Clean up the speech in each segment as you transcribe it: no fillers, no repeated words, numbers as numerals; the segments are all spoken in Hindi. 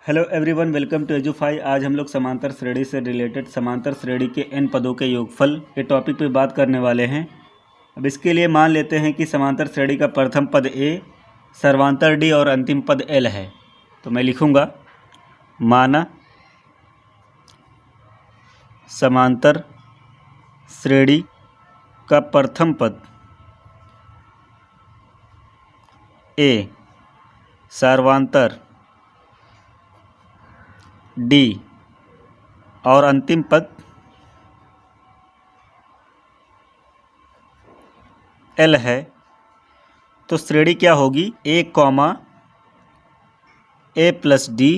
Hello everyone, welcome to Edufy. आज हम लोग समांतर श्रेणी से रिलेटेड समांतर श्रेणी के n पदों के योगफल के टॉपिक पे बात करने वाले हैं। अब इसके लिए मान लेते हैं कि समांतर श्रेणी का प्रथम पद a, सर्वांतर d और अंतिम पद l है। तो मैं लिखूँगा माना समांतर श्रेणी का प्रथम पद a सर्वांतर d और अंतिम पद l है। तो श्रेणी क्या होगी? a comma a plus D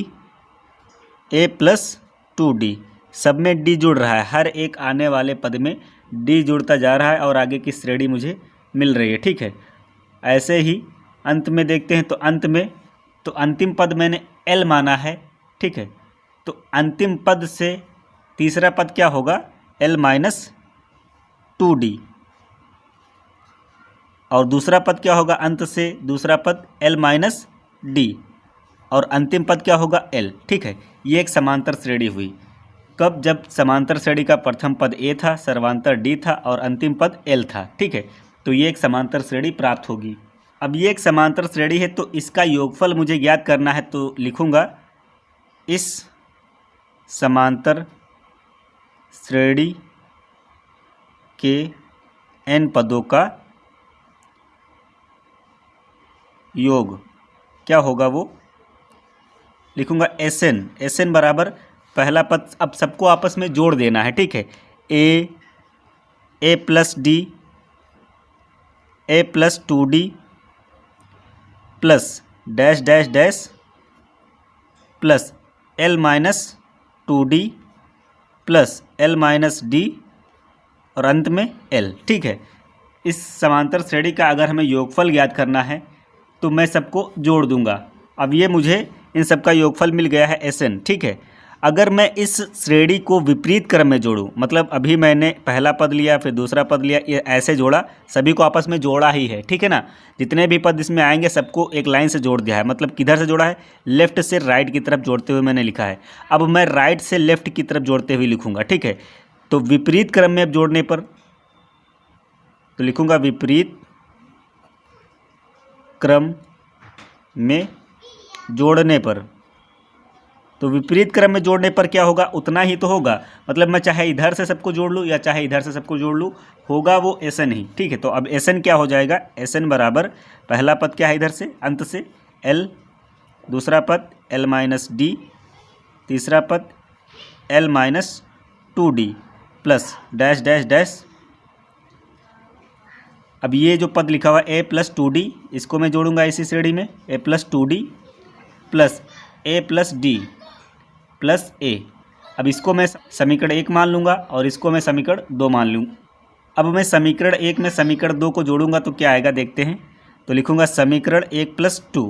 a plus 2d। सब में d जुड़ रहा है, हर एक आने वाले पद में d जुड़ता जा रहा है और आगे की श्रेणी मुझे मिल रही है। ठीक है, ऐसे ही अंत में देखते हैं। तो अंत में तो अंतिम पद मैंने l माना है। ठीक है, तो अंतिम पद से तीसरा पद क्या होगा? l minus 2d। और दूसरा पद क्या होगा? अंत से दूसरा पद l माइनस d और अंतिम पद क्या होगा? l। ठीक है, ये एक समांतर श्रेणी हुई। कब? जब समांतर श्रेणी का प्रथम पद a था, सर्वांतर d था और अंतिम पद l था। ठीक है, तो ये एक समांतर श्रेणी प्राप्त होगी। अब ये एक समांतर श्रेणी है तो इसका योगफल मुझे ज्ञात करना है। तो लिखूँगा इस समांतर श्रेणी के n पदों का योग क्या होगा? वो लिखूँगा Sn बराबर पहला पद। अब सबको आपस में जोड़ देना है। ठीक है, a plus D a plus 2d plus dash dash dash plus l minus 2d plus l minus d और अंत में l। ठीक है, इस समांतर श्रेणी का अगर हमें योगफल ज्ञात करना है तो मैं सबको जोड़ दूंगा। अब ये मुझे इन सब का योगफल मिल गया है Sn। ठीक है, अगर मैं इस श्रेणी को विपरीत क्रम में जोड़ूं, मतलब अभी मैंने पहला पद लिया फिर दूसरा पद लिया, ये ऐसे जोड़ा, सभी को आपस में जोड़ा ही है। ठीक है ना, जितने भी पद इसमें आएंगे सबको एक लाइन से जोड़ दिया है। मतलब किधर से जोड़ा है? लेफ्ट से राइट की तरफ जोड़ते हुए मैंने लिखा है। अब मैं राइट से लेफ्ट की तरफ जोड़ते हुए लिखूँगा। ठीक है, तो विपरीत क्रम में अब जोड़ने पर तो लिखूँगा विपरीत क्रम में जोड़ने पर। तो विपरीत क्रम में जोड़ने पर क्या होगा? उतना ही तो होगा। मतलब मैं चाहे इधर से सबको जोड़ लूँ या चाहे इधर से सबको जोड़ लूँ, होगा वो Sn ही। ठीक है, तो अब Sn क्या हो जाएगा? Sn बराबर पहला पद क्या है? इधर से अंत से l, दूसरा पद l माइनस डी, तीसरा पद l minus 2d plus dash dash dash. अब ये जो पद लिखा हुआ a प्लस 2d, इसको मैं जोड़ूंगा इसी श्रेणी में। a plus 2d plus a plus D plus a। अब इसको मैं समीकरण 1 मान लूँगा और इसको मैं समीकरण 2 मान लूँ। अब मैं समीकरण 1 में समीकरण 2 को जोड़ूंगा तो क्या आएगा देखते हैं। तो लिखूँगा समीकरण 1 प्लस 2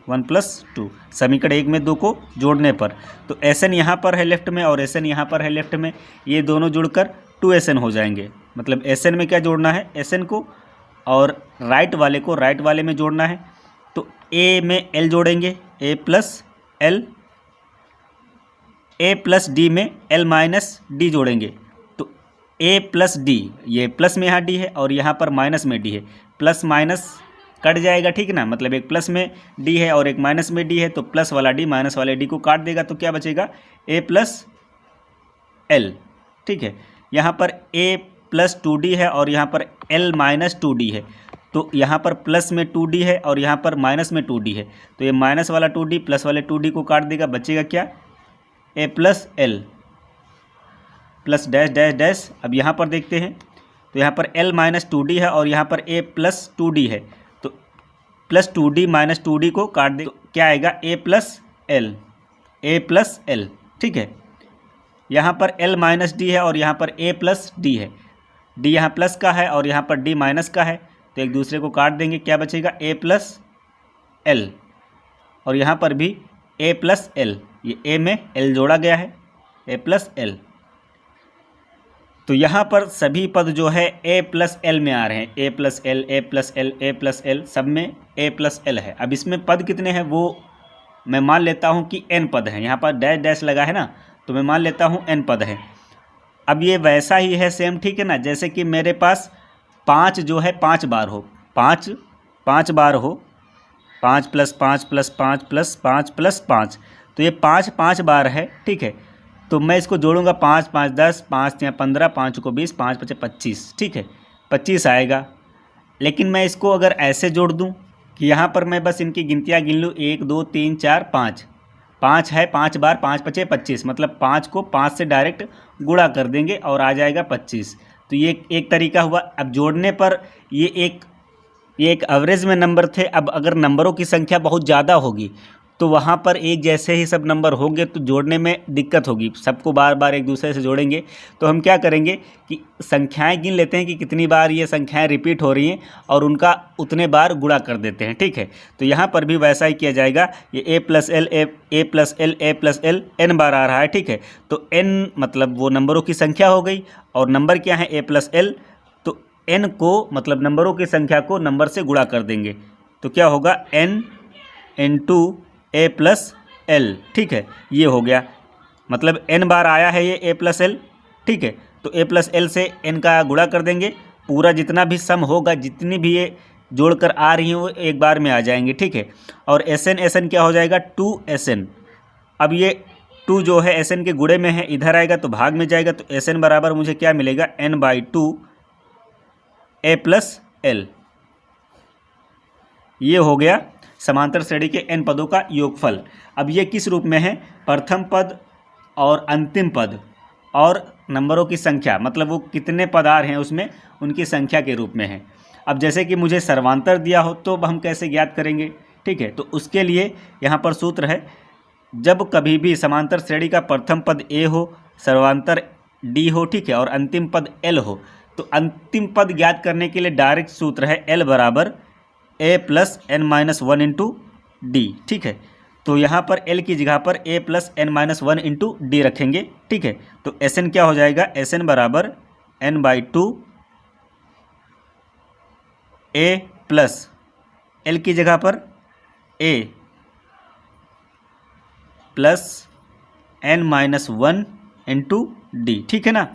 1 प्लस 2। समीकरण 1 में 2 को जोड़ने पर तो Sn यहाँ पर है लेफ्ट में और Sn यहाँ पर है लेफ्ट में, ये दोनों जुड़कर 2Sn हो जाएंगे। मतलब Sn में क्या जोड़ना है? Sn को, और राइट वाले को राइट वाले में जोड़ना है। तो a में l जोड़ेंगे, a plus l, a plus D में l माइनस डी जोड़ेंगे। तो a प्लस डी, ये प्लस में यहाँ d है और यहाँ पर माइनस में d है, प्लस माइनस कट जाएगा। ठीक है ना, मतलब एक प्लस में d है और एक माइनस में d है, तो प्लस वाला d माइनस वाले d को काट देगा तो क्या बचेगा? a plus l। ठीक है, यहाँ पर a प्लस 2d है और यहाँ पर l माइनस 2d है। तो यहाँ पर प्लस में 2d है और यहाँ पर माइनस में 2d है, तो ये माइनस वाला 2d प्लस वाले 2d को काट देगा, बचेगा क्या? a plus l plus dash dash dash. अब यहाँ पर देखते हैं तो यहाँ पर l माइनस 2d है और यहाँ पर a प्लस 2d है, तो प्लस 2d माइनस 2d को काट दे तो क्या आएगा? a plus l, a plus l। ठीक है, यहाँ पर l माइनस डी है और यहाँ पर a प्लस डी है, d यहाँ प्लस का है और यहाँ पर d माइनस का है, तो एक दूसरे को काट देंगे, क्या बचेगा? a प्लस l और यहाँ पर भी a प्लस l, ये a में l जोड़ा गया है, a प्लस l। तो यहाँ पर सभी पद जो है a प्लस एल में आ रहे हैं, a plus L, a plus L, a plus L, सब में a प्लस एल है। अब इसमें पद कितने हैं वो मैं मान लेता हूँ कि n पद हैं, यहाँ पर डैश डैश लगा है ना, तो मैं मान लेता हूँ n पद हैं। अब ये वैसा ही है सेम, ठीक है ना, जैसे कि मेरे पास 5 जो है 5 बार हो, 5 बार हो, 5 + 5 + 5 + 5 + 5, तो ये 5 बार है, ठीक है। तो मैं इसको जोड़ूंगा 5 5 10, 5 या 15, 5 को 20, 5 5 25, ठीक है, 25 आएगा। लेकिन मैं इसको अगर ऐसे जोड़ दूं कि यहाँ पर मैं बस इनकी गिनतियाँ गिन लूँ, 1 2 3 4 5 है, 5 बार, 5 × 5 = 25, मतलब 5 को 5 से डायरेक्ट गुणा कर देंगे और आ जाएगा 25। तो ये एक तरीका हुआ। अब जोड़ने पर ये एक एवरेज में नंबर थे। अब अगर नंबरों की संख्या बहुत ज़्यादा होगी तो वहाँ पर एक जैसे ही सब नंबर होंगे तो जोड़ने में दिक्कत होगी, सबको बार बार एक दूसरे से जोड़ेंगे। तो हम क्या करेंगे कि संख्याएं गिन लेते हैं कि कितनी बार ये संख्याएं रिपीट हो रही हैं और उनका उतने बार गुणा कर देते हैं, ठीक है। तो यहाँ पर भी वैसा ही किया जाएगा। ये a+l n बार आ रहा है, ठीक है। तो n मतलब वो नंबरों की संख्या हो गई और नंबर क्या है a+l, तो n को मतलब नंबरों की संख्या को नंबर से गुणा कर देंगे। तो क्या होगा n × a+l, ठीक है। ये हो गया, मतलब n बार आया है ये a+l, ठीक है। तो a+l से n का गुणा कर देंगे, पूरा जितना भी सम होगा, जितनी भी ये जोड़कर आ रही हैं वो एक बार में आ जाएंगे, ठीक है। और SN क्या हो जाएगा 2SN। अब ये 2 जो है SN के गुणे में है, इधर आएगा तो भाग में जाएगा, तो SN बराबर मुझे क्या मिलेगा n/2 a+l। ये हो गया समांतर श्रेणी के n पदों का योगफल। अब ये किस रूप में है, प्रथम पद और अंतिम पद और नंबरों की संख्या, मतलब वो कितने पद आ रहे हैं उसमें उनकी संख्या के रूप में है। अब जैसे कि मुझे सर्वांतर दिया हो तो हम कैसे ज्ञात करेंगे, ठीक है। तो उसके लिए यहाँ पर सूत्र है, जब कभी भी समांतर श्रेणी का प्रथम पद a हो, सर्वांतर d हो, ठीक है, और अंतिम पद l हो, तो अंतिम पद ज्ञात करने के लिए डायरेक्ट सूत्र है l = a+n-1 × d, ठीक है। तो यहाँ पर l की जगह पर a+n-1 × d रखेंगे, ठीक है। तो Sn क्या हो जाएगा, Sn = n/2 a plus l की जगह पर a +n-1 × d, ठीक है ना।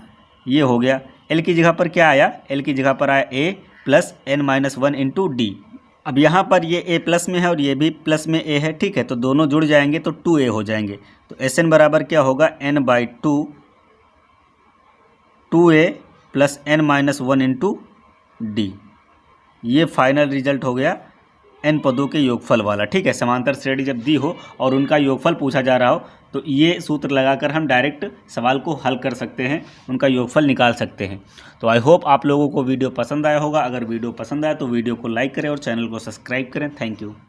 ये हो गया। l की जगह पर क्या आया, l की जगह पर आया a +n-1 × d। अब यहाँ पर ये a प्लस में है और ये भी प्लस में a है, ठीक है। तो दोनों जुड़ जाएंगे तो 2a हो जाएंगे। तो Sn बराबर क्या होगा, n/2 2a +n-1 × d। ये फाइनल रिजल्ट हो गया n पदों के योगफल वाला, ठीक है। समांतर श्रेणी जब दी हो और उनका योगफल पूछा जा रहा हो तो ये सूत्र लगाकर हम डायरेक्ट सवाल को हल कर सकते हैं, उनका योगफल निकाल सकते हैं। तो आई होप आप लोगों को वीडियो पसंद आया होगा। अगर वीडियो पसंद आया तो वीडियो को लाइक करें और चैनल को सब्सक्राइब करें। Thank you.